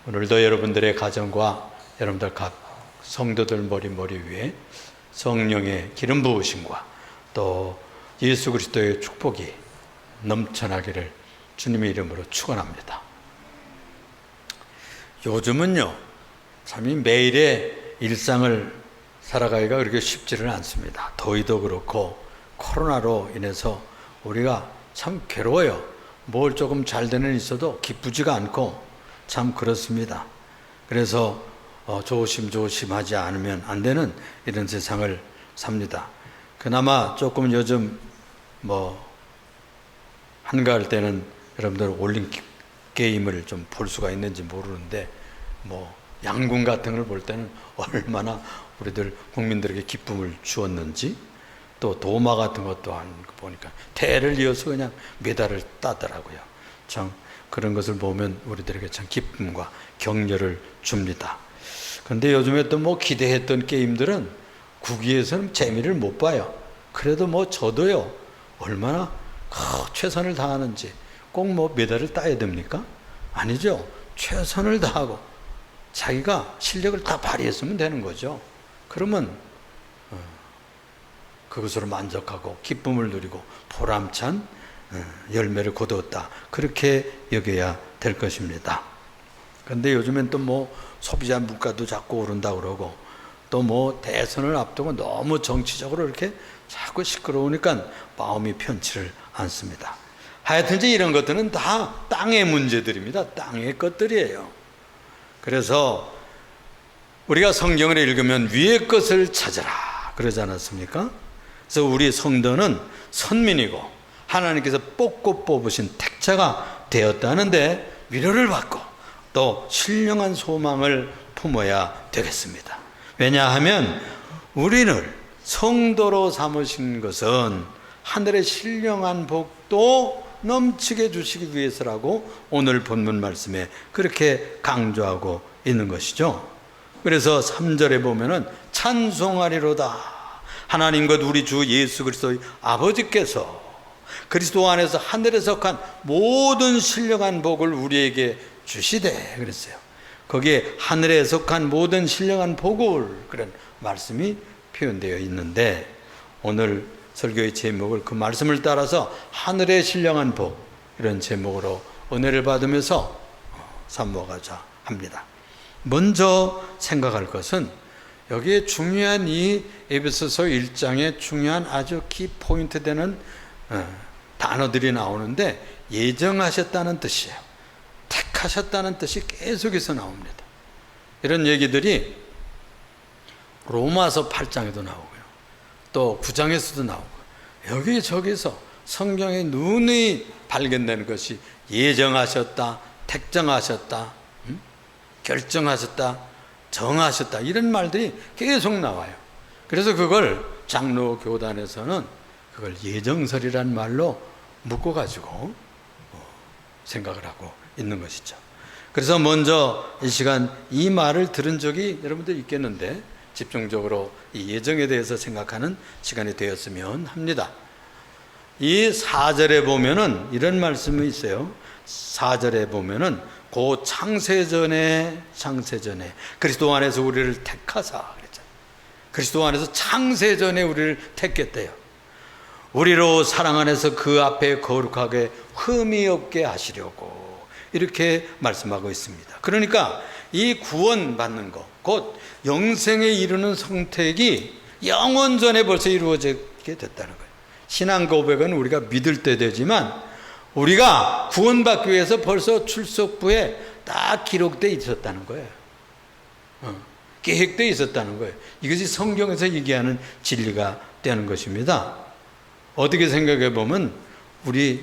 오늘도 여러분들의 가정과 여러분들 각 성도들 머리 위에 성령의 기름 부으심과 또 예수 그리스도의 축복이 넘쳐나기를 주님의 이름으로 축원합니다. 요즘은요, 참 이 매일의 일상을 살아가기가 그렇게 쉽지는 않습니다. 더위도 그렇고 코로나로 인해서 우리가 참 괴로워요. 뭘 조금 잘 되는 일 있어도 기쁘지가 않고 참 그렇습니다. 그래서 조심하지 않으면 안 되는 이런 세상을 삽니다. 그나마 조금 요즘 한가할 때는 여러분들 올림픽 게임을 좀 볼 수가 있는지 모르는데 양궁 같은 걸 볼 때는 얼마나 우리들 국민들에게 기쁨을 주었는지, 또 도마 같은 것도 보니까 대를 이어서 그냥 메달을 따더라고요. 참 그런 것을 보면 우리들에게 참 기쁨과 격려를 줍니다. 그런데 요즘에 또 기대했던 게임들은 국위에서는 재미를 못 봐요. 그래도 저도요, 얼마나 최선을 다하는지 꼭 메달을 따야 됩니까? 아니죠. 최선을 다하고 자기가 실력을 다 발휘했으면 되는 거죠. 그러면 그것으로 만족하고 기쁨을 누리고 보람찬 열매를 거두었다, 그렇게 여겨야 될 것입니다. 그런데 요즘엔 또 소비자 물가도 자꾸 오른다 그러고, 또 대선을 앞두고 너무 정치적으로 이렇게 자꾸 시끄러우니까 마음이 편치를 않습니다. 하여튼 이제 이런 것들은 다 땅의 문제들입니다. 땅의 것들이에요. 그래서 우리가 성경을 읽으면 위의 것을 찾으라 그러지 않았습니까? 그래서 우리 성도는 선민이고 하나님께서 뽑고 뽑으신 택자가 되었다는데 위로를 받고 또 신령한 소망을 품어야 되겠습니다. 왜냐하면 우리를 성도로 삼으신 것은 하늘의 신령한 복도 넘치게 주시기 위해서라고 오늘 본문 말씀에 그렇게 강조하고 있는 것이죠. 그래서 3절에 보면은 찬송하리로다, 하나님과 우리 주 예수 그리스도의 아버지께서 그리스도 안에서 하늘에 속한 모든 신령한 복을 우리에게 주시되 그랬어요. 거기에 하늘에 속한 모든 신령한 복을, 그런 말씀이 표현되어 있는데, 오늘 설교의 제목을 그 말씀을 따라서 하늘의 신령한 복, 이런 제목으로 은혜를 받으면서 삼모가자 합니다. 먼저 생각할 것은 여기에 중요한 이 에베소서 1장에 중요한 아주 키포인트 되는 단어들이 나오는데, 예정하셨다는 뜻이에요. 택하셨다는 뜻이 계속해서 나옵니다. 이런 얘기들이 로마서 8장에도 나오고요, 또 9장에서도 나오고, 여기저기서 성경의 눈이 발견되는 것이 예정하셨다, 택정하셨다, 결정하셨다, 정하셨다, 이런 말들이 계속 나와요. 그래서 그걸 장로 교단에서는 그걸 예정설이란 말로 묶어가지고 생각을 하고 있는 것이죠. 그래서 먼저 이 시간 이 말을 들은 적이 여러분들 있겠는데, 집중적으로 이 예정에 대해서 생각하는 시간이 되었으면 합니다. 이 4절에 보면은 이런 말씀이 있어요. 4절에 보면은 고 창세전에 그리스도 안에서 우리를 택하사 그랬잖아요. 그리스도 안에서 창세전에 우리를 택했대요. 우리로 사랑 안에서 그 앞에 거룩하게 흠이 없게 하시려고, 이렇게 말씀하고 있습니다. 그러니까 이 구원받는 것, 곧 영생에 이르는 선택이 영원전에 벌써 이루어지게 됐다는 거예요. 신앙 고백은 우리가 믿을 때 되지만, 우리가 구원받기 위해서 벌써 출석부에 다 기록되어 있었다는 거예요. 계획되어 있었다는 거예요. 이것이 성경에서 얘기하는 진리가 되는 것입니다. 어떻게 생각해 보면 우리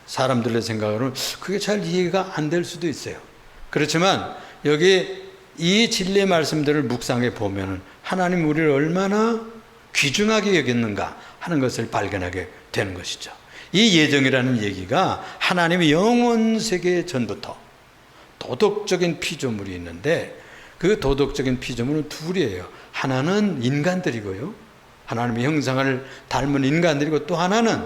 사람들의 생각으로는 그게 잘 이해가 안 될 수도 있어요. 그렇지만 여기 이 진리의 말씀들을 묵상해 보면 하나님 우리를 얼마나 귀중하게 여겼는가 하는 것을 발견하게 되는 것이죠. 이 예정이라는 얘기가 하나님의 영원 세계 전부터 도덕적인 피조물이 있는데, 그 도덕적인 피조물은 둘이에요. 하나는 인간들이고요, 하나님의 형상을 닮은 인간들이고, 또 하나는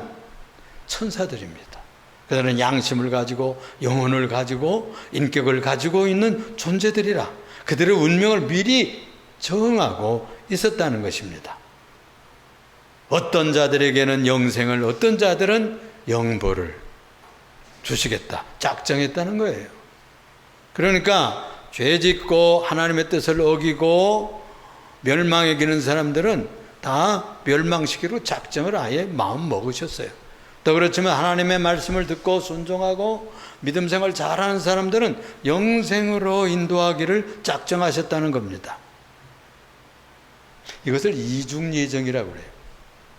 천사들입니다. 그들은 양심을 가지고 영혼을 가지고 인격을 가지고 있는 존재들이라 그들의 운명을 미리 정하고 있었다는 것입니다. 어떤 자들에게는 영생을, 어떤 자들은 영벌을 주시겠다 작정했다는 거예요. 그러니까 죄짓고 하나님의 뜻을 어기고 멸망에 기는 사람들은 다 멸망시키고 작정을 아예 마음 먹으셨어요. 또 그렇지만 하나님의 말씀을 듣고 순종하고 믿음 생활 잘하는 사람들은 영생으로 인도하기를 작정하셨다는 겁니다. 이것을 이중 예정이라고 그래요.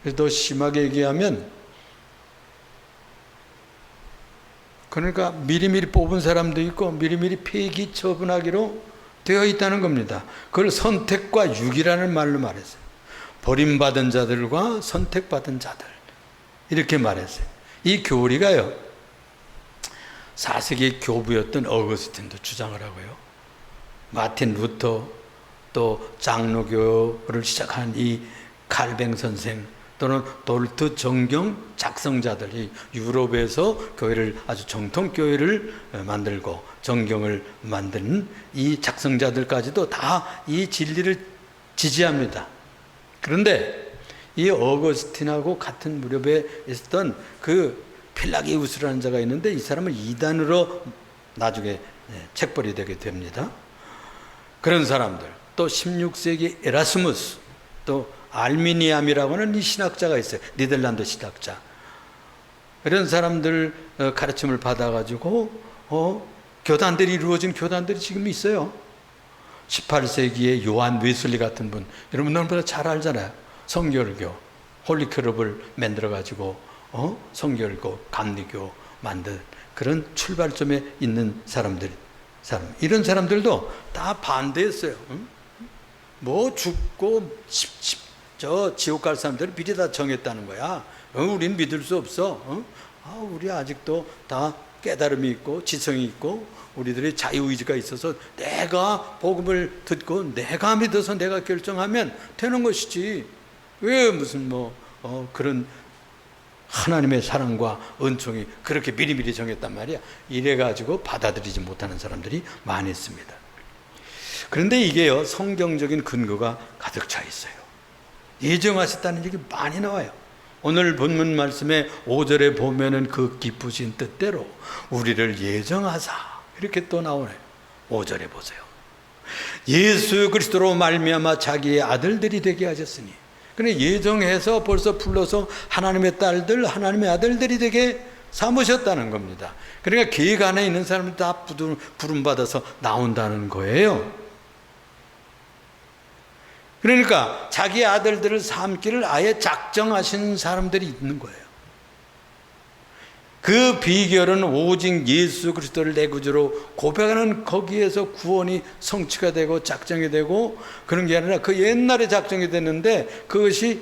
그래서 더 심하게 얘기하면, 그러니까 미리미리 뽑은 사람도 있고 미리미리 폐기 처분하기로 되어 있다는 겁니다. 그걸 선택과 유기라는 말로 말했어요. 버림받은 자들과 선택받은 자들, 이렇게 말했어요. 이 교리가요, 4세기 교부였던 어거스틴도 주장을 하고요, 마틴 루터, 또 장로교를 시작한 이 칼뱅 선생, 또는 돌트 정경 작성자들, 이 유럽에서 교회를, 아주 정통 교회를 만들고 정경을 만드는 이 작성자들까지도 다 이 진리를 지지합니다. 그런데 이 어거스틴하고 같은 무렵에 있었던 그 필라기우스라는 자가 있는데, 이 사람은 이단으로 나중에 책벌이 되게 됩니다. 그런 사람들, 또 16세기 에라스무스, 또 알미니암이라고 하는 이 신학자가 있어요. 네덜란드 신학자. 이런 사람들 가르침을 받아가지고 교단들이 이루어진 교단들이 지금 있어요. 18세기에 요한 웨슬리 같은 분, 여러분 너무나 잘 알잖아요. 성결교, 홀리클럽을 만들어가지고 성결교, 감리교 만든 그런 출발점에 있는 사람들, 이런 사람들도 다 반대했어요. 뭐 죽고 저 지옥 갈 사람들은 미리 다 정했다는 거야. 우리는 믿을 수 없어. 우리 아직도 다 깨달음이 있고 지성이 있고 우리들의 자유의지가 있어서 내가 복음을 듣고 내가 믿어서 내가 결정하면 되는 것이지, 왜 무슨 그런 하나님의 사랑과 은총이 그렇게 미리미리 정했단 말이야. 이래가지고 받아들이지 못하는 사람들이 많이 있습니다. 그런데 이게요, 성경적인 근거가 가득 차 있어요. 예정하셨다는 얘기 많이 나와요. 오늘 본문 말씀에 5절에 보면은 그 기쁘신 뜻대로 우리를 예정하사, 이렇게 또 나오네요. 5절에 보세요. 예수 그리스도로 말미암아 자기의 아들들이 되게 하셨으니, 그래 예정해서 벌써 불러서 하나님의 딸들, 하나님의 아들들이 되게 삼으셨다는 겁니다. 그러니까 계획 안에 있는 사람들 다 부름받아서 나온다는 거예요. 그러니까 자기 아들들을 삼기를 아예 작정하신 사람들이 있는 거예요. 그 비결은 오직 예수 그리스도를 내 구주로 고백하는 거기에서 구원이 성취가 되고 작정이 되고 그런 게 아니라 그 옛날에 작정이 됐는데 그것이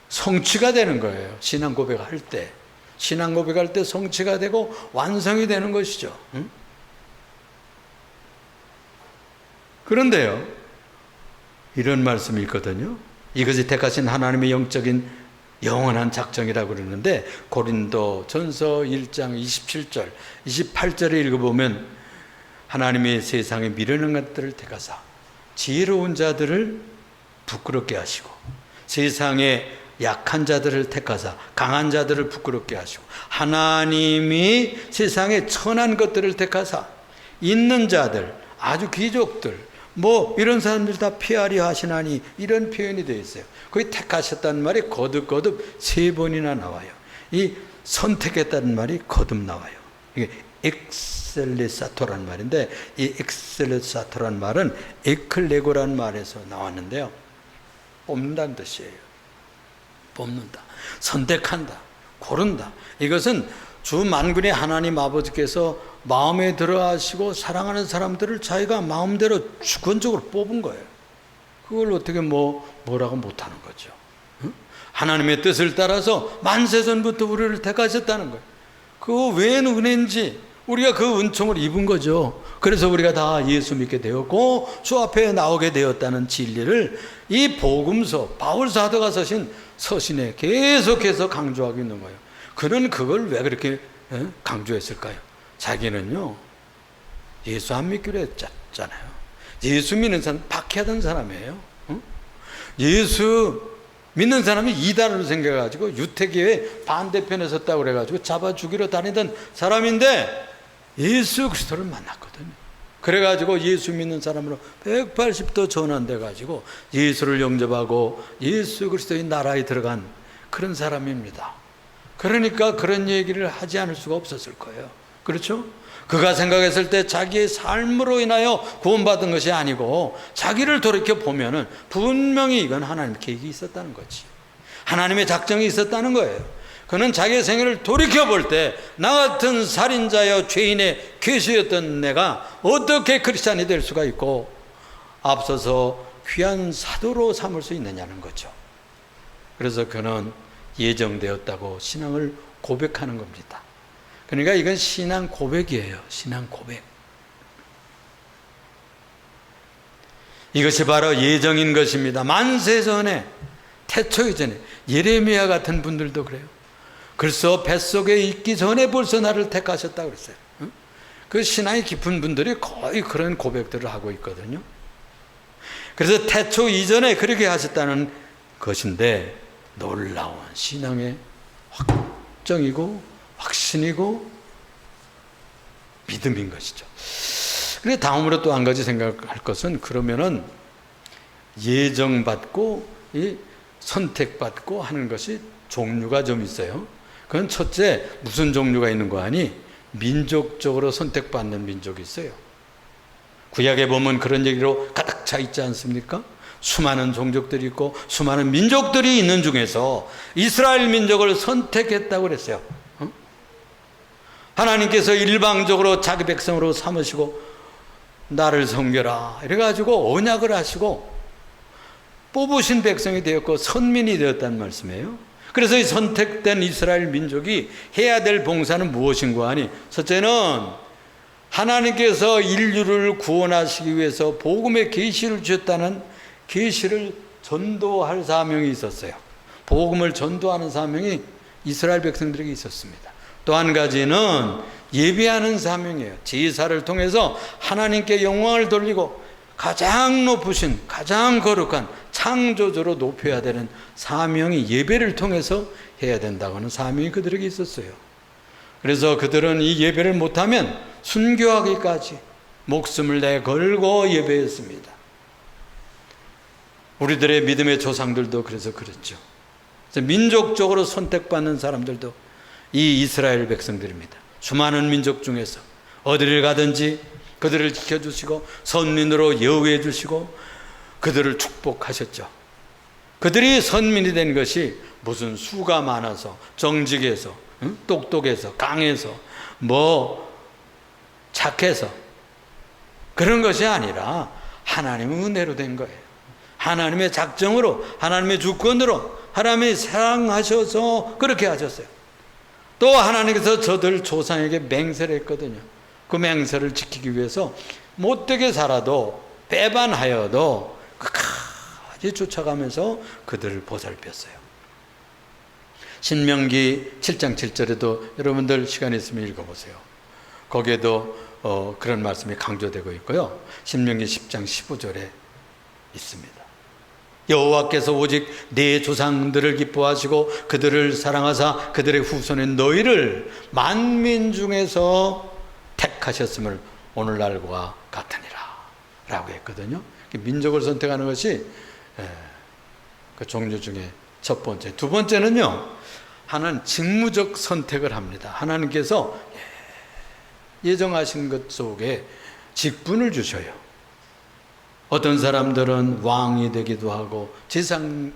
성취가 되는 거예요. 신앙 고백할 때. 신앙 고백할 때 성취가 되고 완성이 되는 것이죠. 그런데요, 이런 말씀이 있거든요. 이것이 택하신 하나님의 영적인 영원한 작정이라고 그러는데, 고린도 전서 1장 27절 28절에 읽어보면 하나님의 세상에 미련한 것들을 택하사 지혜로운 자들을 부끄럽게 하시고 세상에 약한 자들을 택하사 강한 자들을 부끄럽게 하시고, 하나님이 세상에 천한 것들을 택하사 있는 자들, 아주 귀족들, 이런 사람들 다 피하려 하시나니, 이런 표현이 되어 있어요. 거기 택하셨다는 말이 거듭 3번이나 나와요. 이 선택했다는 말이 거듭 나와요. 이게 엑셀레사토라는 말인데, 이 엑셀레사토라는 말은 에클레고라는 말에서 나왔는데요, 뽑는다는 뜻이에요. 뽑는다, 선택한다, 고른다. 이것은 주 만군의 하나님 아버지께서 마음에 들어하시고 사랑하는 사람들을 자기가 마음대로 주권적으로 뽑은 거예요. 그걸 어떻게 뭐라고 못하는 거죠. 하나님의 뜻을 따라서 만세전부터 우리를 택하셨다는 거예요. 그 웬 은혜인지 우리가 그 은총을 입은 거죠. 그래서 우리가 다 예수 믿게 되었고 주 앞에 나오게 되었다는 진리를 이 복음서, 바울 사도가 서신 서신에 계속해서 강조하고 있는 거예요. 그는 그걸 왜 그렇게 강조했을까요? 자기는요, 예수 안 믿기로 했잖아요. 예수 믿는 사람 박해하던 사람이에요. 예수 믿는 사람이 이단으로 생겨가지고 유태교회 반대편에 섰다고 그래가지고 잡아 죽이러 다니던 사람인데 예수 그리스도를 만났거든요. 그래가지고 예수 믿는 사람으로 180도 전환돼가지고 예수를 영접하고 예수 그리스도의 나라에 들어간 그런 사람입니다. 그러니까 그런 얘기를 하지 않을 수가 없었을 거예요. 그렇죠? 그가 생각했을 때 자기의 삶으로 인하여 구원받은 것이 아니고 자기를 돌이켜 보면은 분명히 이건 하나님의 계획이 있었다는 거지. 하나님의 작정이 있었다는 거예요. 그는 자기의 생애를 돌이켜 볼 때 나 같은 살인자여 죄인의 괴수였던 내가 어떻게 크리스찬이 될 수가 있고 앞서서 귀한 사도로 삼을 수 있느냐는 거죠. 그래서 그는 예정되었다고 신앙을 고백하는 겁니다. 그러니까 이건 신앙 고백이에요. 신앙 고백. 이것이 바로 예정인 것입니다. 만세 전에, 태초 이전에 예레미야 같은 분들도 그래요. 글쎄 뱃속에 있기 전에 벌써 나를 택하셨다고 그랬어요. 그 신앙이 깊은 분들이 거의 그런 고백들을 하고 있거든요. 그래서 태초 이전에 그렇게 하셨다는 것인데 놀라운 신앙의 확정이고 확신이고 믿음인 것이죠. 그래서 다음으로 또 한 가지 생각할 것은 그러면은 예정받고 선택받고 하는 것이 종류가 좀 있어요. 그건 첫째 무슨 종류가 있는 거 아니? 민족적으로 선택받는 민족이 있어요. 구약에 보면 그런 얘기로 가득 차 있지 않습니까? 수많은 종족들이 있고 수많은 민족들이 있는 중에서 이스라엘 민족을 선택했다고 그랬어요. 하나님께서 일방적으로 자기 백성으로 삼으시고 나를 섬겨라 이래가지고 언약을 하시고 뽑으신 백성이 되었고 선민이 되었다는 말씀이에요. 그래서 이 선택된 이스라엘 민족이 해야 될 봉사는 무엇인가 하니 첫째는 하나님께서 인류를 구원하시기 위해서 복음의 계시를 주셨다는 계시를 전도할 사명이 있었어요. 복음을 전도하는 사명이 이스라엘 백성들에게 있었습니다. 또 한 가지는 예배하는 사명이에요. 제사를 통해서 하나님께 영광을 돌리고 가장 높으신 가장 거룩한 창조주로 높여야 되는 사명이 예배를 통해서 해야 된다고 하는 사명이 그들에게 있었어요. 그래서 그들은 이 예배를 못하면 순교하기까지 목숨을 내걸고 예배했습니다. 우리들의 믿음의 조상들도 그래서 그랬죠. 그래서 민족적으로 선택받는 사람들도 이 이스라엘 백성들입니다. 수많은 민족 중에서 어디를 가든지 그들을 지켜주시고 선민으로 여우해 주시고 그들을 축복하셨죠. 그들이 선민이 된 것이 무슨 수가 많아서 정직해서 똑똑해서 강해서 착해서 그런 것이 아니라 하나님의 은혜로 된 거예요. 하나님의 작정으로 하나님의 주권으로 하나님이 사랑하셔서 그렇게 하셨어요. 또 하나님께서 저들 조상에게 맹세를 했거든요. 그 맹세를 지키기 위해서 못되게 살아도 배반하여도 끝까지 쫓아가면서 그들을 보살폈어요. 신명기 7장 7절에도 여러분들 시간 있으면 읽어보세요. 거기에도 그런 말씀이 강조되고 있고요. 신명기 10장 15절에 있습니다. 여호와께서 오직 네 조상들을 기뻐하시고 그들을 사랑하사 그들의 후손의 너희를 만민 중에서 택하셨음을 오늘날과 같으니라 라고 했거든요. 민족을 선택하는 것이 그 종류 중에 첫 번째. 두 번째는요, 하나는 직무적 선택을 합니다. 하나님께서 예정하신 것 속에 직분을 주셔요. 어떤 사람들은 왕이 되기도 하고 제사장에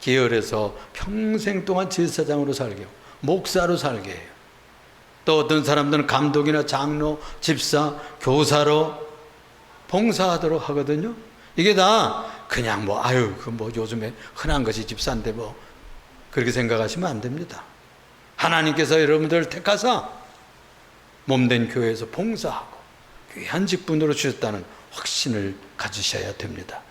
계열에서 평생 동안 제사장으로 살게 하고 목사로 살게 해요. 또 어떤 사람들은 감독이나 장로, 집사, 교사로 봉사하도록 하거든요. 이게 다 그냥 요즘에 흔한 것이 집사인데 그렇게 생각하시면 안 됩니다. 하나님께서 여러분들을 택하사 몸된 교회에서 봉사하고 귀한 직분으로 주셨다는 확신을 가지셔야 됩니다.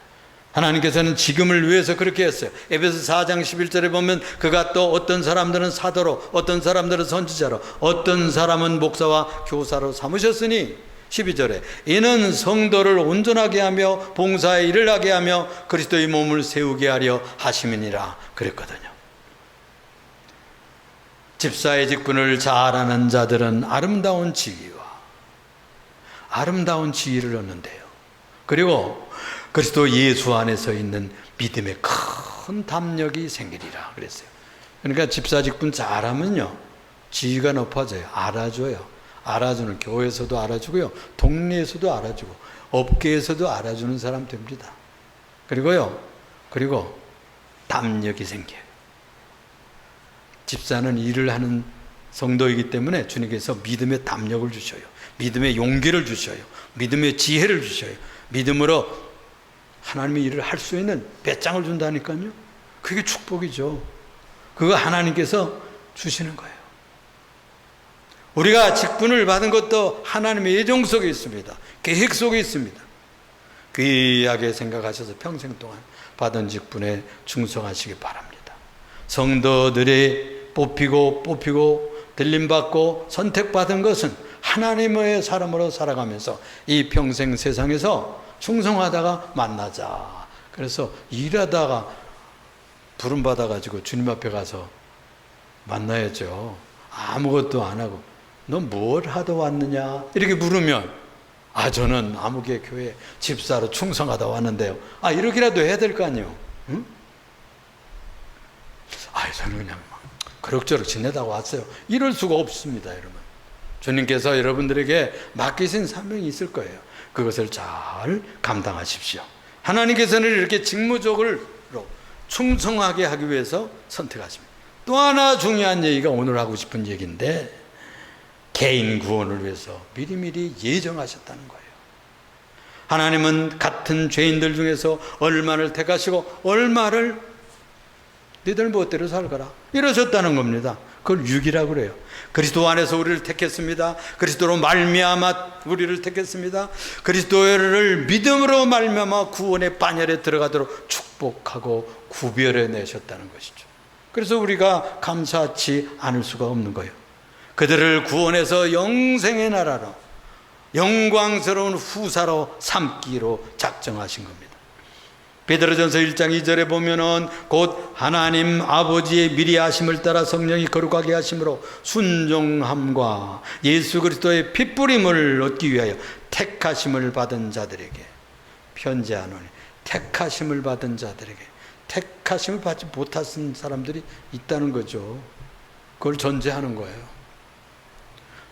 하나님께서는 지금을 위해서 그렇게 했어요. 에베소 4장 11절에 보면 그가 또 어떤 사람들은 사도로, 어떤 사람들은 선지자로, 어떤 사람은 목사와 교사로 삼으셨으니 12절에 이는 성도를 온전하게 하며 봉사의 일을 하게 하며 그리스도의 몸을 세우게 하려 하심이니라 그랬거든요. 집사의 직분을 잘하는 자들은 아름다운 지위와 아름다운 지위를 얻는데요. 그리고 그리스도 예수 안에서 있는 믿음의 큰 담력이 생기리라 그랬어요. 그러니까 집사 직분 잘하면요, 지위가 높아져요. 알아줘요. 알아주는, 교회에서도 알아주고요, 동네에서도 알아주고 업계에서도 알아주는 사람 됩니다. 그리고 담력이 생겨요. 집사는 일을 하는 성도이기 때문에 주님께서 믿음의 담력을 주셔요. 믿음의 용기를 주셔요. 믿음의 지혜를 주셔요. 믿음으로 하나님의 일을 할 수 있는 배짱을 준다니까요. 그게 축복이죠. 그거 하나님께서 주시는 거예요. 우리가 직분을 받은 것도 하나님의 예정 속에 있습니다. 계획 속에 있습니다. 귀하게 생각하셔서 평생 동안 받은 직분에 충성하시기 바랍니다. 성도들이 뽑히고 들림받고 선택받은 것은 하나님의 사람으로 살아가면서 이 평생 세상에서 충성하다가 만나자. 그래서 일하다가 부름받아가지고 주님 앞에 가서 만나야죠. 아무것도 안 하고 너 뭘 하다 왔느냐 이렇게 물으면 저는 아무개 교회 집사로 충성하다 왔는데요. 이렇게라도 해야 될 거 아니에요. 응? 저는 그냥 그럭저럭 지내다 왔어요. 이럴 수가 없습니다. 여러분, 주님께서 여러분들에게 맡기신 사명이 있을 거예요. 그것을 잘 감당하십시오. 하나님께서는 이렇게 직무적으로 충성하게 하기 위해서 선택하십니다. 또 하나 중요한 얘기가 오늘 하고 싶은 얘기인데, 개인 구원을 위해서 미리미리 예정하셨다는 거예요. 하나님은 같은 죄인들 중에서 얼마를 택하시고 얼마를 너희들 멋대로 살거라 이러셨다는 겁니다. 그걸 육이라고 그래요. 그리스도 안에서 우리를 택했습니다. 그리스도로 말미암아 우리를 택했습니다. 그리스도를 믿음으로 말미암아 구원의 반열에 들어가도록 축복하고 구별해 내셨다는 것이죠. 그래서 우리가 감사치 않을 수가 없는 거예요. 그들을 구원해서 영생의 나라로 영광스러운 후사로 삼기로 작정하신 겁니다. 베드로전서 1장 2절에 보면은 곧 하나님 아버지의 미리 하심을 따라 성령이 거룩하게 하심으로 순종함과 예수 그리스도의 핏부림을 얻기 위하여 택하심을 받은 자들에게 편지하노니, 택하심을 받은 자들에게, 택하심을 받지 못하신 사람들이 있다는 거죠. 그걸 전제하는 거예요.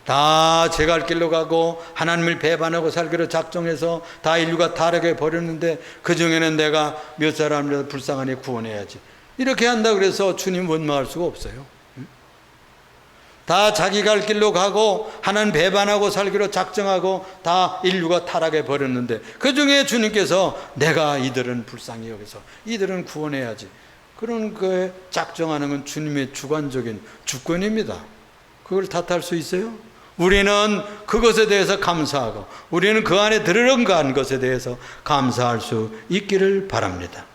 다 제 갈 길로 가고 하나님을 배반하고 살기로 작정해서 다 인류가 타락해 버렸는데 그 중에는 내가 몇 사람이라도 불쌍하니 구원해야지, 이렇게 한다 그래서 주님 원망할 수가 없어요. 다 자기 갈 길로 가고 하나님 배반하고 살기로 작정하고 다 인류가 타락해 버렸는데 그 중에 주님께서 내가 이들은 불쌍히 여기서 이들은 구원해야지, 그런 거에 작정하는 건 주님의 주관적인 주권입니다. 그걸 탓할 수 있어요? 우리는 그것에 대해서 감사하고 우리는 그 안에 들어간 것에 대해서 감사할 수 있기를 바랍니다.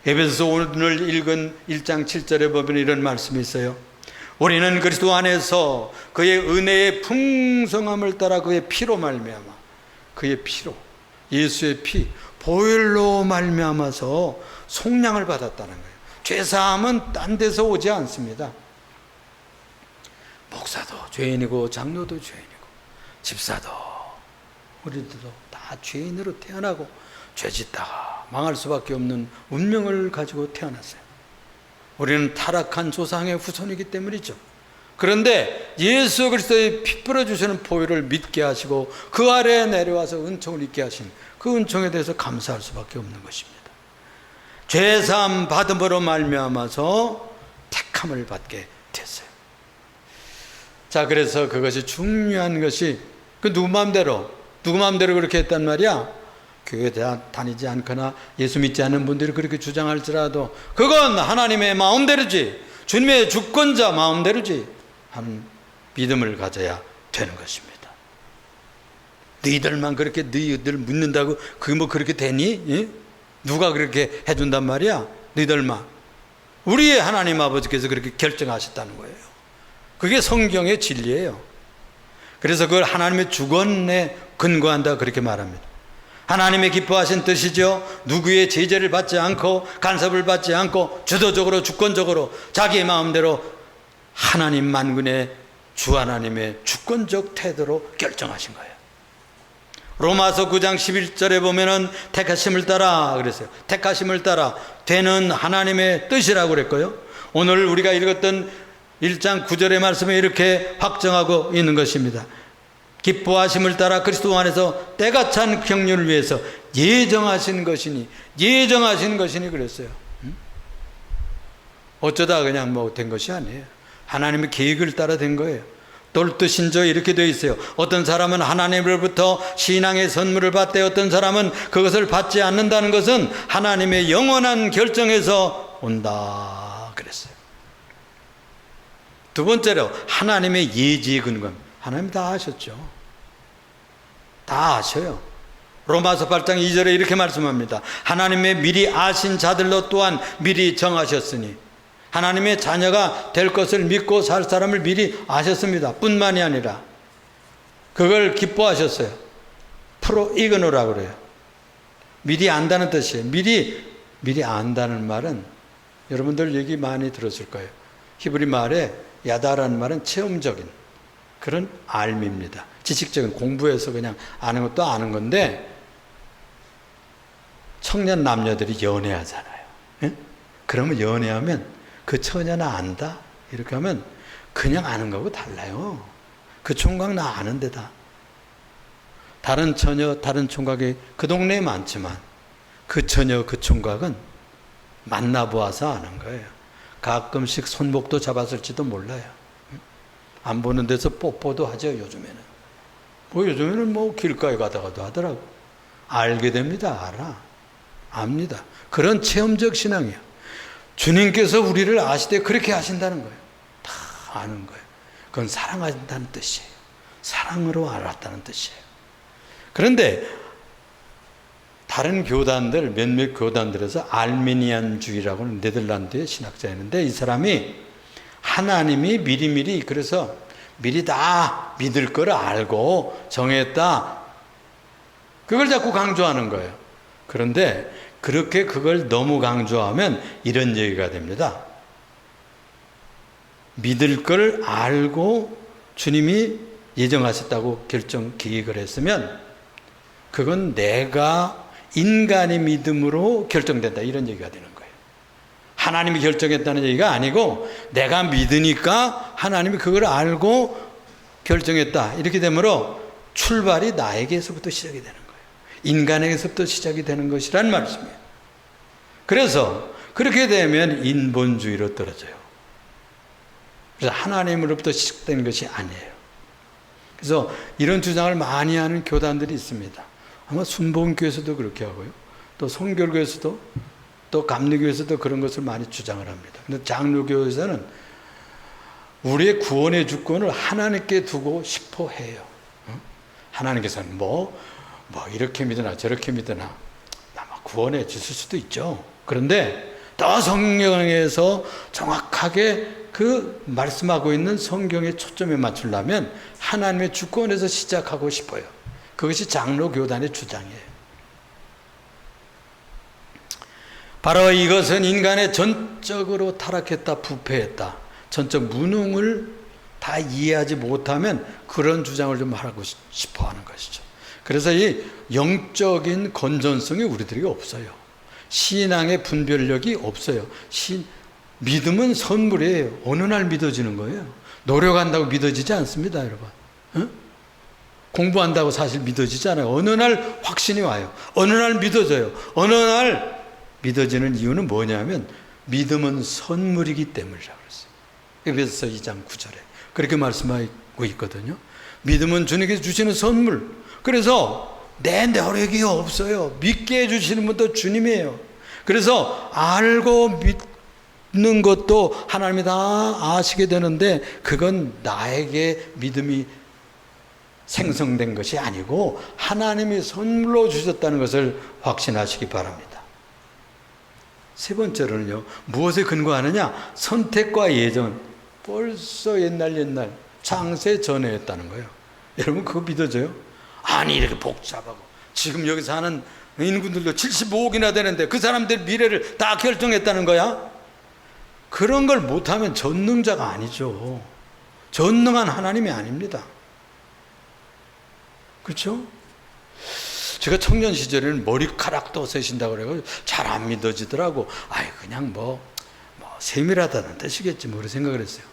에베소서 오늘 읽은 1장 7절에 보면 이런 말씀이 있어요. 우리는 그리스도 안에서 그의 은혜의 풍성함을 따라 그의 피로 말미암아, 그의 피로, 예수의 피, 보혈로 말미암아서 속량을 받았다는 거예요. 죄사함은 딴 데서 오지 않습니다. 목사도 죄인이고 장로도 죄인이고 집사도 우리들도 다 죄인으로 태어나고 죄짓다가 망할 수밖에 없는 운명을 가지고 태어났어요. 우리는 타락한 조상의 후손이기 때문이죠. 그런데 예수 그리스도의 피 뿌려주시는 보혈을 믿게 하시고 그 아래에 내려와서 은총을 입게 하신 그 은총에 대해서 감사할 수밖에 없는 것입니다. 죄사함 받음으로 말미암아서 택함을 받게 됐어요. 자, 그래서 그것이 중요한 것이 누구 마음대로 그렇게 했단 말이야. 교회 다니지 않거나 예수 믿지 않는 분들이 그렇게 주장할지라도 그건 하나님의 마음대로지, 주님의 주권자 마음대로지 하는 믿음을 가져야 되는 것입니다. 너희들만 그렇게 너희들 묻는다고 그게 뭐 그렇게 되니? 예? 누가 그렇게 해준단 말이야? 너희들만. 우리의 하나님 아버지께서 그렇게 결정하셨다는 거예요. 그게 성경의 진리예요. 그래서 그걸 하나님의 주권에 근거한다 그렇게 말합니다. 하나님의 기뻐하신 뜻이죠. 누구의 제재를 받지 않고 간섭을 받지 않고 주도적으로 주권적으로 자기의 마음대로 하나님 만군의 주 하나님의 주권적 태도로 결정하신 거예요. 로마서 9장 11절에 보면은 택하심을 따라 그랬어요. 택하심을 따라 되는 하나님의 뜻이라고 그랬고요. 오늘 우리가 읽었던 1장 9절의 말씀에 이렇게 확정하고 있는 것입니다. 기뻐하심을 따라 그리스도 안에서 때가 찬 경륜을 위해서 예정하신 것이니 그랬어요. 어쩌다 그냥 뭐 된 것이 아니에요. 하나님의 계획을 따라 된 거예요. 돌뜻신저 이렇게 되어 있어요. 어떤 사람은 하나님으로부터 신앙의 선물을 받되 어떤 사람은 그것을 받지 않는다는 것은 하나님의 영원한 결정에서 온다 그랬어요. 두 번째로 하나님의 예지의 근거. 하나님 다 아셨죠. 다 아셔요. 로마서 8장 2절에 이렇게 말씀합니다. 하나님의 미리 아신 자들로 또한 미리 정하셨으니 하나님의 자녀가 될 것을 믿고 살 사람을 미리 아셨습니다. 뿐만이 아니라 그걸 기뻐하셨어요. 프로이그노라고 그래요. 미리 안다는 뜻이에요. 미리 안다는 말은 여러분들 얘기 많이 들었을 거예요. 히브리 말에 야다라는 말은 체험적인 그런 알미입니다. 지식적인 공부해서 그냥 아는 것도 아는 건데 청년 남녀들이 연애하잖아요. 예? 그러면 연애하면 그 처녀나 안다? 이렇게 하면 그냥 아는 거하고 달라요. 그 총각 나 아는 데다. 다른 처녀, 다른 총각이 그 동네에 많지만 그 처녀, 그 총각은 만나보아서 아는 거예요. 가끔씩 손목도 잡았을지도 몰라요. 안 보는 데서 뽀뽀도 하죠, 요즘에는. 요즘에는 길가에 가다가도 하더라고. 알게 됩니다, 알아. 압니다. 그런 체험적 신앙이에요. 주님께서 우리를 아시되 그렇게 하신다는 거예요. 다 아는 거예요. 그건 사랑한다는 뜻이에요. 사랑으로 알았다는 뜻이에요. 그런데 다른 교단들, 몇몇 교단들에서 알미니안주의라고 하는 네덜란드의 신학자였는데 이 사람이 하나님이 미리미리 그래서 미리 다 믿을 거를 알고 정했다. 그걸 자꾸 강조하는 거예요. 그런데 그렇게 그걸 너무 강조하면 이런 얘기가 됩니다. 믿을 걸 알고 주님이 예정하셨다고 계획을 했으면 그건 내가 인간의 믿음으로 결정된다 이런 얘기가 되는 거예요. 하나님이 결정했다는 얘기가 아니고 내가 믿으니까 하나님이 그걸 알고 결정했다 이렇게 되므로 출발이 나에게서부터 시작이 되는 거예요. 인간에게서부터 시작이 되는 것이란 말씀이에요. 그래서 그렇게 되면 인본주의로 떨어져요. 그래서 하나님으로부터 시작된 것이 아니에요. 그래서 이런 주장을 많이 하는 교단들이 있습니다. 아마 순복음교회에서도 그렇게 하고요. 또 성결교에서도 또 감리교에서도 그런 것을 많이 주장을 합니다. 근데 장로교에서는 우리의 구원의 주권을 하나님께 두고 싶어 해요. 하나님께서는 이렇게 믿으나 저렇게 믿으나 아마 구원해 주실 수도 있죠. 그런데 더 성경에서 정확하게 그 말씀하고 있는 성경의 초점에 맞추려면 하나님의 주권에서 시작하고 싶어요. 그것이 장로교단의 주장이에요. 바로 이것은 인간의 전적으로 타락했다, 부패했다, 전적 무능을 다 이해하지 못하면 그런 주장을 좀 하고 싶어 하는 것이죠. 그래서 이 영적인 건전성이 우리들에게 없어요. 신앙의 분별력이 없어요. 믿음은 선물이에요. 어느 날 믿어지는 거예요. 노력한다고 믿어지지 않습니다, 여러분. 응? 공부한다고 사실 믿어지지 않아요. 어느 날 확신이 와요. 어느 날 믿어져요. 어느 날 믿어지는 이유는 뭐냐면 믿음은 선물이기 때문이라고 그랬어요. 에베소서 2장 9절에 그렇게 말씀하고 있거든요. 믿음은 주님께서 주시는 선물. 그래서 내 노력이 없어요. 믿게 해주시는 분도 주님이에요. 그래서 알고 믿는 것도 하나님이 다 아시게 되는데 그건 나에게 믿음이 생성된 것이 아니고 하나님이 선물로 주셨다는 것을 확신하시기 바랍니다. 세 번째로는요, 무엇에 근거하느냐? 선택과 예정은 벌써 옛날 창세 전에 했다는 거예요. 여러분 그거 믿어져요? 아니 이렇게 복잡하고 지금 여기 사는 인구들도 75억이나 되는데 그 사람들 미래를 다 결정했다는 거야? 그런 걸 못하면 전능자가 아니죠. 전능한 하나님이 아닙니다. 그렇죠? 제가 청년 시절에는 머리카락도 세신다고 그래가지고 잘 안 믿어지더라고. 아이 그냥 뭐 세밀하다는 뜻이겠지 뭐 그런 생각을 했어요.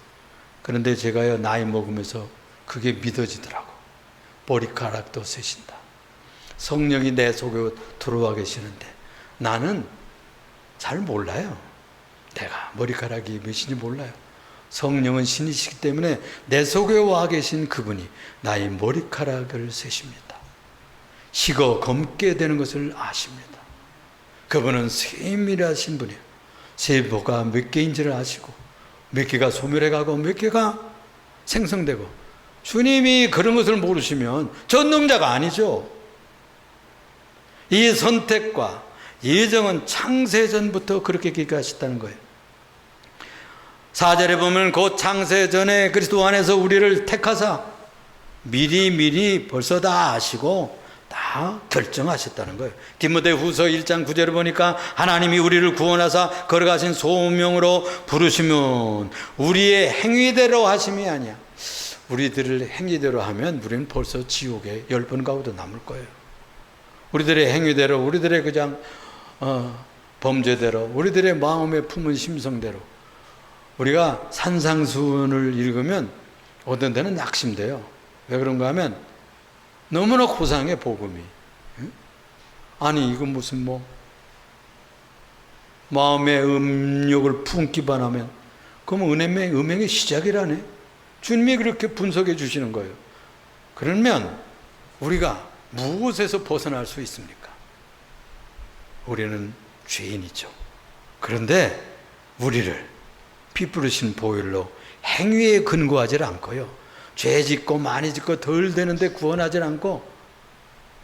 그런데 제가요 나이 먹으면서 그게 믿어지더라고. 머리카락도 세신다. 성령이 내 속에 들어와 계시는데 나는 잘 몰라요. 내가 머리카락이 몇인지 몰라요. 성령은 신이시기 때문에 내 속에 와 계신 그분이 나의 머리카락을 세십니다. 식어 검게 되는 것을 아십니다. 그분은 세밀하신 분이에요. 세포가 몇 개인지를 아시고 몇 개가 소멸해 가고 몇 개가 생성되고, 주님이 그런 것을 모르시면 전능자가 아니죠. 이 선택과 예정은 창세전부터 그렇게 기획하셨다는 거예요. 4절에 보면 곧 창세전에 그리스도 안에서 우리를 택하사 미리 벌써 다 아시고 다 결정하셨다는 거예요. 디모데후서 1장 9절을 보니까 하나님이 우리를 구원하사 걸어가신 소명으로 부르시면 우리의 행위대로 하심이 아니야. 우리들을 행위대로 하면 우리는 벌써 지옥에 10번 가고도 남을 거예요. 우리들의 행위대로, 우리들의 그냥 범죄대로, 우리들의 마음에 품은 심성대로 우리가 산상수훈을 읽으면 어떤 데는 낙심돼요. 왜 그런가 하면 너무나 고상해 복음이. 아니 이건 무슨 마음의 음욕을 품기만 하면 그럼 음행의 시작이라네. 주님이 그렇게 분석해 주시는 거예요. 그러면 우리가 무엇에서 벗어날 수 있습니까? 우리는 죄인이죠. 그런데 우리를 피 뿌리신 보혈로 행위에 근거하지 않고요, 죄 짓고 많이 짓고 덜 되는데 구원하지 않고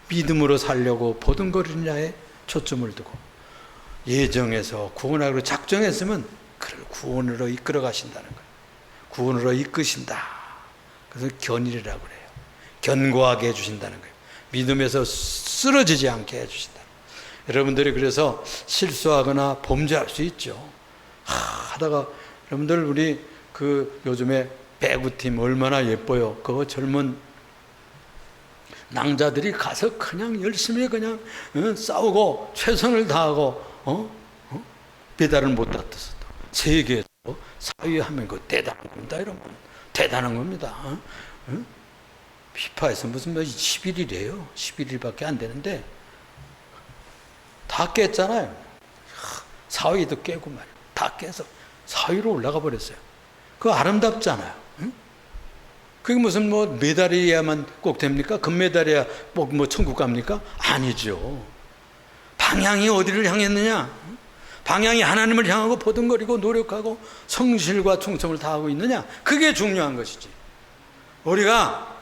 믿음으로 살려고 보듬거리느냐에 초점을 두고 예정해서 구원하기로 작정했으면 그를 구원으로 이끌어 가신다는 거예요. 구원으로 이끄신다. 그래서 견일이라고 그래요. 견고하게 해주신다는 거예요. 믿음에서 쓰러지지 않게 해주신다. 여러분들이 그래서 실수하거나 범죄할 수 있죠. 하다가 여러분들 우리 요즘에 배구팀 얼마나 예뻐요. 그 젊은 낭자들이 가서 그냥 열심히 그냥 싸우고 최선을 다하고 메달을 못 땄어도 세계에서 사위하면 그 대단한 겁니다. 이러면 대단한 겁니다. 피파에서 무슨 11일이에요. 11일밖에 안 되는데 다 깼잖아요. 사위도 깨고 말이에요. 다 깨서 사위로 올라가 버렸어요. 그거 아름답잖아요. 그게 무슨 메달이야만 꼭 됩니까? 금메달이야 꼭 천국 갑니까? 아니죠. 방향이 어디를 향했느냐? 방향이 하나님을 향하고 보듬거리고 노력하고 성실과 충성을 다하고 있느냐? 그게 중요한 것이지. 우리가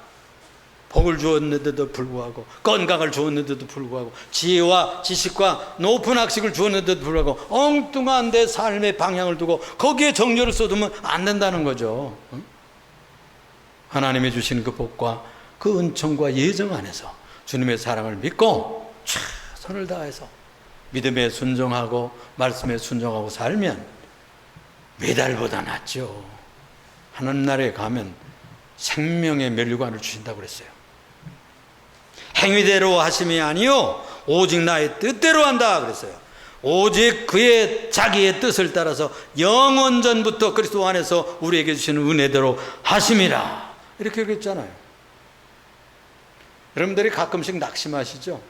복을 주었는데도 불구하고 건강을 주었는데도 불구하고 지혜와 지식과 높은 학식을 주었는데도 불구하고 엉뚱한 데 삶의 방향을 두고 거기에 정열을 쏟으면 안 된다는 거죠. 하나님이 주신 그 복과 그 은총과 예정 안에서 주님의 사랑을 믿고 최선을 다해서 믿음에 순종하고 말씀에 순종하고 살면 메달보다 낫죠. 하나님 나라에 가면 생명의 면류관을 주신다고 그랬어요. 행위대로 하심이 아니요 오직 나의 뜻대로 한다 그랬어요. 오직 그의 자기의 뜻을 따라서 영원전부터 그리스도 안에서 우리에게 주시는 은혜대로 하심이라 이렇게 그랬잖아요. 여러분들이 가끔씩 낙심하시죠?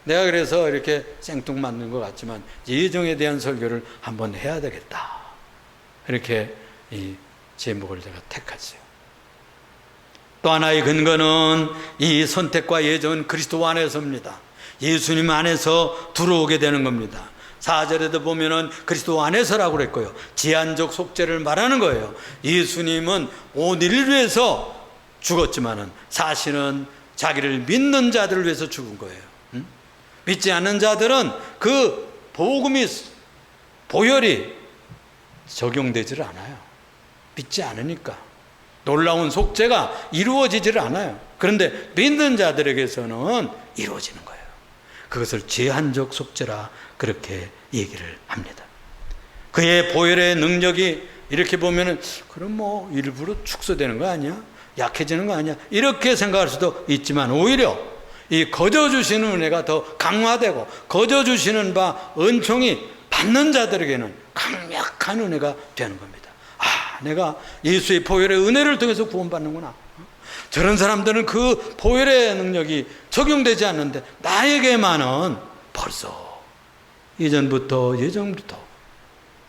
내가 그래서 이렇게 생뚱맞는 것 같지만 예정에 대한 설교를 한번 해야 되겠다, 이렇게 이 제목을 제가 택했어요. 또 하나의 근거는 이 선택과 예정은 그리스도 안에서입니다. 예수님 안에서 들어오게 되는 겁니다. 4절에도 보면은 그리스도 안에서라고 그랬고요, 제한적 속죄를 말하는 거예요. 예수님은 온 인류를 위해서 죽었지만은 사실은 자기를 믿는 자들을 위해서 죽은 거예요. 믿지 않는 자들은 그 복음이 보혈이 적용되질 않아요. 믿지 않으니까. 놀라운 속죄가 이루어지질 않아요. 그런데 믿는 자들에게서는 이루어지는 거예요. 그것을 제한적 속죄라 그렇게 얘기를 합니다. 그의 보혈의 능력이 이렇게 보면은 그럼 뭐 일부러 축소되는 거 아니야? 약해지는 거 아니야? 이렇게 생각할 수도 있지만 오히려 이 거저 주시는 은혜가 더 강화되고 거저 주시는 바 은총이 받는 자들에게는 강력한 은혜가 되는 겁니다. 아, 내가 예수의 보혈의 은혜를 통해서 구원받는구나. 저런 사람들은 그 보혈의 능력이 적용되지 않는데 나에게만은 벌써 예전부터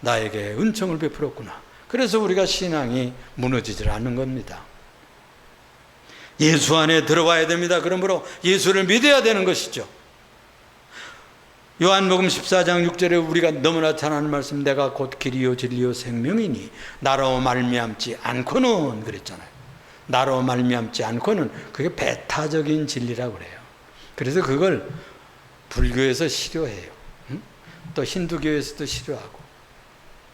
나에게 은총을 베풀었구나. 그래서 우리가 신앙이 무너지질 않는 겁니다. 예수 안에 들어와야 됩니다. 그러므로 예수를 믿어야 되는 것이죠. 요한복음 14장 6절에 우리가 너무나 잘 아는 말씀, 내가 곧 길이요 진리요 생명이니 나로 말미암지 않고는, 그랬잖아요. 나로 말미암지 않고는, 그게 배타적인 진리라고 그래요. 그래서 그걸 불교에서 싫어해요. 또 힌두교에서도 싫어하고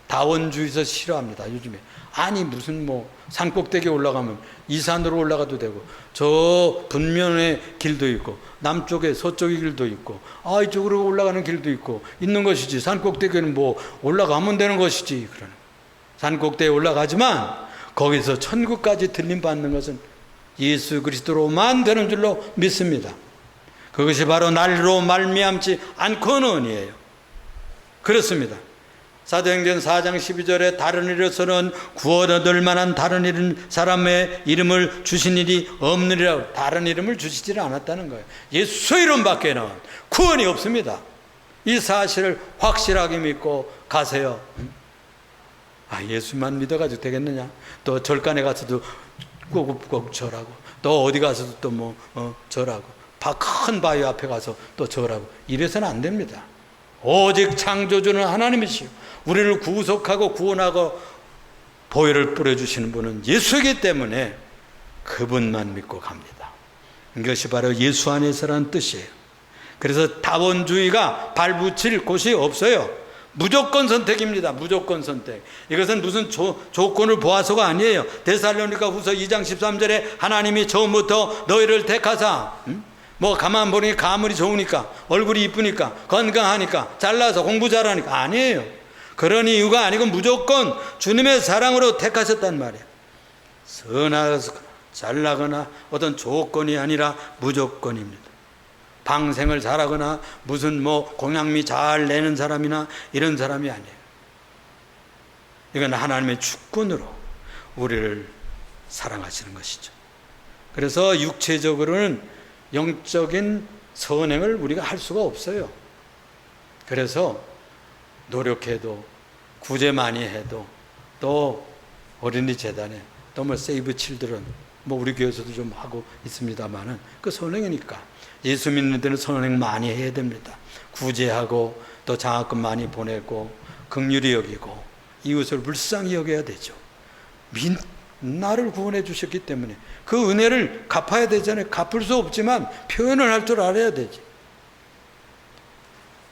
다원주의에서 싫어합니다. 요즘에 아니 무슨 뭐 산꼭대기에 올라가면 이 산으로 올라가도 되고 저 분면의 길도 있고 남쪽에 서쪽의 길도 있고 이쪽으로 올라가는 길도 있고 있는 것이지, 산꼭대기는 뭐 올라가면 되는 것이지. 그러는 산꼭대기에 올라가지만 거기서 천국까지 들림받는 것은 예수 그리스도로만 되는 줄로 믿습니다. 그것이 바로 날로 말미암지 않고는이에요. 그렇습니다. 사도행전 4장 12절에 다른 일에서는 구원 얻을 만한 다른 이름, 사람의 이름을 주신 일이 없느니라. 다른 이름을 주시지 않았다는 거예요. 예수 이름밖에는 구원이 없습니다. 이 사실을 확실하게 믿고 가세요. 예수만 믿어가지고 되겠느냐? 또 절간에 가서도 꼭 절하고, 또 어디 가서도 또 절하고, 큰 바위 앞에 가서 또 절하고, 이래서는 안 됩니다. 오직 창조주는 하나님이시오. 우리를 구속하고 구원하고 보혈을 뿌려주시는 분은 예수이기 때문에 그분만 믿고 갑니다. 이것이 바로 예수 안에서라는 뜻이에요. 그래서 다원주의가 발붙일 곳이 없어요. 무조건 선택입니다. 무조건 선택. 이것은 무슨 조건을 보아서가 아니에요. 데살로니가 후서 2장 13절에 하나님이 처음부터 너희를 택하사, 가만 보니 가물이 좋으니까, 얼굴이 이쁘니까, 건강하니까, 잘나서 공부 잘하니까, 아니에요. 그런 이유가 아니고 무조건 주님의 사랑으로 택하셨단 말이에요. 선하거나 잘나거나 어떤 조건이 아니라 무조건입니다. 방생을 잘하거나 무슨 공양미 잘 내는 사람이나 이런 사람이 아니에요. 이건 하나님의 주권으로 우리를 사랑하시는 것이죠. 그래서 육체적으로는 영적인 선행을 우리가 할 수가 없어요. 그래서 노력해도, 구제 많이 해도, 또 어린이 재단에, 또 세이브 칠드런, 우리 교회에서도 좀 하고 있습니다만은, 그 선행이니까 예수 믿는 데는 선행 많이 해야 됩니다. 구제하고, 또 장학금 많이 보내고, 긍휼히 여기고, 이웃을 불쌍히 여겨야 되죠. 나를 구원해 주셨기 때문에 그 은혜를 갚아야 되잖아요. 갚을 수 없지만 표현을 할 줄 알아야 되지.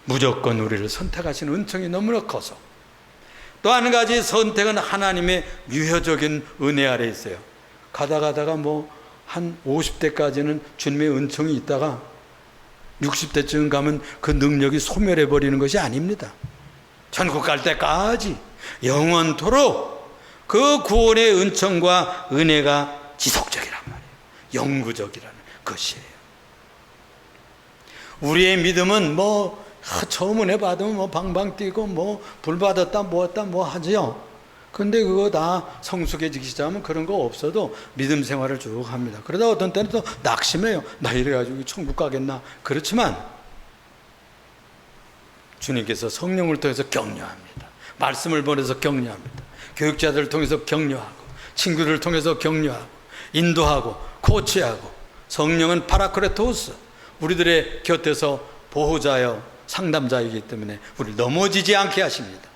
무조건 우리를 선택하시는 은총이 너무나 커서, 또 한 가지 선택은 하나님의 유효적인 은혜 아래 있어요. 가다가 한 50대까지는 주님의 은총이 있다가 60대쯤 가면 그 능력이 소멸해 버리는 것이 아닙니다. 천국 갈 때까지 영원토록 그 구원의 은총과 은혜가 지속적이란 말이에요. 영구적이라는 것이에요. 우리의 믿음은 처음 은혜 받으면 방방 뛰고 불 받았다 뭐했다 하죠. 근데 그거 다 성숙해지기 시작하면 그런 거 없어도 믿음 생활을 쭉 합니다. 그러다 어떤 때는 또 낙심해요. 나 이래가지고 천국 가겠나. 그렇지만 주님께서 성령을 통해서 격려합니다. 말씀을 보내서 격려합니다. 교육자들을 통해서 격려하고, 친구들을 통해서 격려하고, 인도하고, 코치하고, 성령은 파라크레토스, 우리들의 곁에서 보호자여 상담자이기 때문에 우리를 넘어지지 않게 하십니다.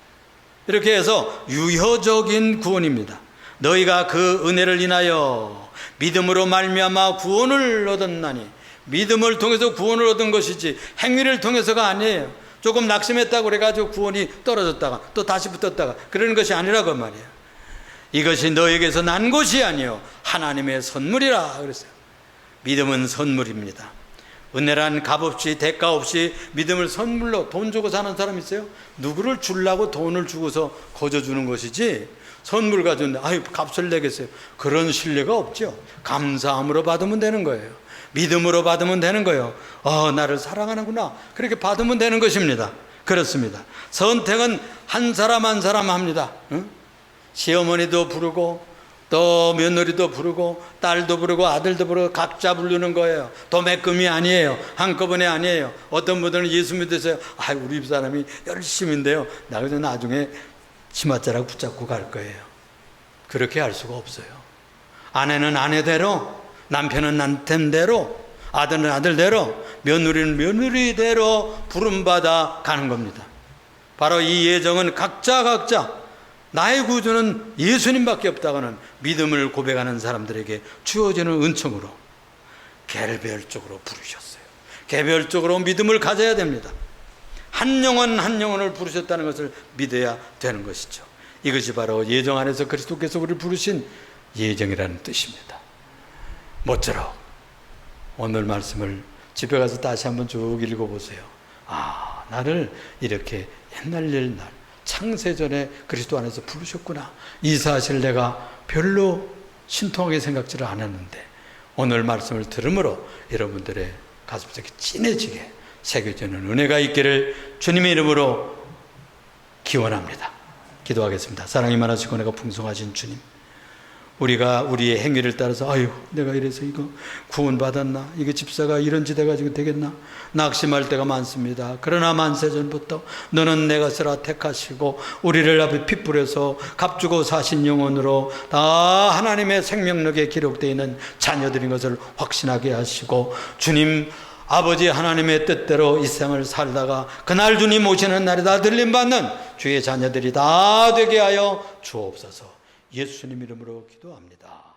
이렇게 해서 유효적인 구원입니다. 너희가 그 은혜를 인하여 믿음으로 말미암아 구원을 얻었나니, 믿음을 통해서 구원을 얻은 것이지 행위를 통해서가 아니에요. 조금 낙심했다고 그래가지고 구원이 떨어졌다가 또 다시 붙었다가 그러는 것이 아니라고 말이에요. 이것이 너에게서 난 것이 아니요 하나님의 선물이라 그랬어요. 믿음은 선물입니다. 은혜란 값없이 대가 없이 믿음을 선물로 돈 주고 사는 사람 있어요? 누구를 주려고 돈을 주고서 거저 주는 것이지 선물 가졌는데 아유 값을 내겠어요. 그런 신뢰가 없죠. 감사함으로 받으면 되는 거예요. 믿음으로 받으면 되는 거예요. 나를 사랑하는구나. 그렇게 받으면 되는 것입니다. 그렇습니다. 선택은 한 사람 한 사람 합니다. 응? 시어머니도 부르고 또 며느리도 부르고 딸도 부르고 아들도 부르고 각자 부르는 거예요. 도매금이 아니에요. 한꺼번에 아니에요. 어떤 분들은 예수 믿으세요. 우리 집사람이 열심인데요. 나중에 치맛자락 붙잡고 갈 거예요. 그렇게 할 수가 없어요. 아내는 아내대로, 남편은 남편대로, 아들은 아들대로, 며느리는 며느리대로 부름받아 가는 겁니다. 바로 이 예정은 각자 나의 구주는 예수님밖에 없다고는 믿음을 고백하는 사람들에게 주어지는 은총으로 개별적으로 부르셨어요. 개별적으로 믿음을 가져야 됩니다. 한 영혼 한 영혼을 부르셨다는 것을 믿어야 되는 것이죠. 이것이 바로 예정 안에서 그리스도께서 우리를 부르신 예정이라는 뜻입니다. 모쪼록 오늘 말씀을 집에 가서 다시 한번 쭉 읽어보세요. 나를 이렇게 옛날 창세전에 그리스도 안에서 부르셨구나. 이 사실을 내가 별로 신통하게 생각지를 않았는데 오늘 말씀을 들음으로 여러분들의 가슴속에 진해지게 새겨지는 은혜가 있기를 주님의 이름으로 기원합니다. 기도하겠습니다. 사랑이 많으시고 내가 풍성하신 주님, 우리가 우리의 행위를 따라서 내가 이래서 이거 구원받았나? 이게 집사가 이런 짓 해가지고 되겠나? 낙심할 때가 많습니다. 그러나 만세전부터 너는 내 것이라 택하시고 우리를 앞에 피 뿌려서 값주고 사신 영혼으로 다 하나님의 생명력에 기록되어 있는 자녀들인 것을 확신하게 하시고 주님 아버지 하나님의 뜻대로 이 생을 살다가 그날 주님 오시는 날이다 들림받는 주의 자녀들이 다 되게 하여 주옵소서. 예수님 이름으로 기도합니다.